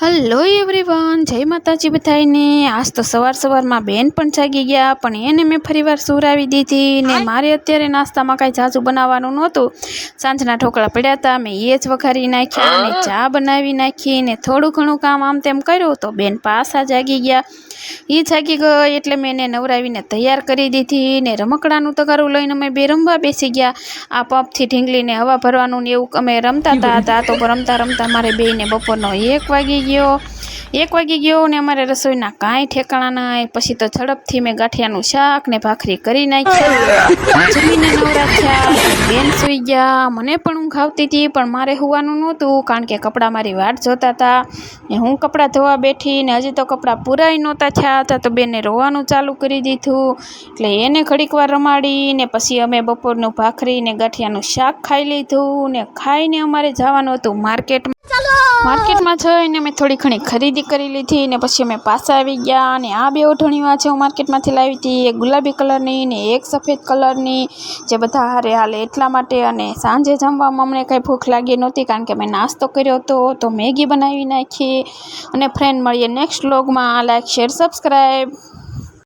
Hello everyone, જય માતાજી બધાને। આજ તો સવારમાં બેન પણ જાગી ગયા, પણ એને મેં ફરીવાર સુરાવી દીધી ને મારે અત્યારે નાસ્તામાં કાંઈ ઝાઝું બનાવવાનું નહોતું। સાંજના ઢોકળા પડ્યા હતા, મેં એ જ વઘારી નાખ્યા અને ચા બનાવી નાખી ને થોડું ઘણું કામ આમ તેમ કર્યું તો બેન પાછા જાગી ગયા। એ જાગી ગઈ એટલે મેં એને નવરાવીને તૈયાર કરી દીધી ને રમકડાનું તગારું લઈને અમે બે રમવા બેસી ગયા। આ પંપથી ઢીંગલીને હવા ભરવાનું ને એવું અમે રમતા હતા। તો રમતા રમતા મારે બેયને બપોરનો 1 વાગી ગયો ને અમારે રસોઈના કાંઈ ઠેકાણા નહીં। પછી તો ઝડપથી મેં ગાંઠિયાનું શાક ને ભાખરી કરી નાખ્યા। જમીને નવરા થયા, બેન સૂઈ ગયા। મને પણ ઊંઘ આવતી હતી, પણ મારે સુવાનું નહોતું કારણ કે કપડાં મારી વાટ જોતા હતા ને હું કપડાં ધોવા બેઠી ને હજી તો કપડાં પૂરાય નહોતા થયા હતા તો બેને રોવાનું ચાલુ કરી દીધું। એટલે એને ઘડીક વાર રમાડી ને પછી અમે બપોરનું ભાખરી ને ગાંઠિયાનું શાક ખાઈ લીધું ને ખાઈને અમારે જવાનું હતું માર્કેટમાં જઈને મેં થોડી ઘણી ખરીદી કરી લીધી ને પછી અમે પાછા આવી ગયા। અને આ બે ઓઢણીઓ આજે હું માર્કેટમાંથી લાવી હતી, એક ગુલાબી કલરની ને એક સફેદ કલરની, જે બધા હારે હાલે એટલા માટે। અને સાંજે જમવામાં અમને કાંઈ ભૂખ લાગી નહોતી કારણ કે મેં નાસ્તો કર્યો હતો તો મેગી બનાવી નાખી। અને ફ્રેન્ડ મળીએ નેક્સ્ટ વ્લોગમાં। Like, share, subscribe.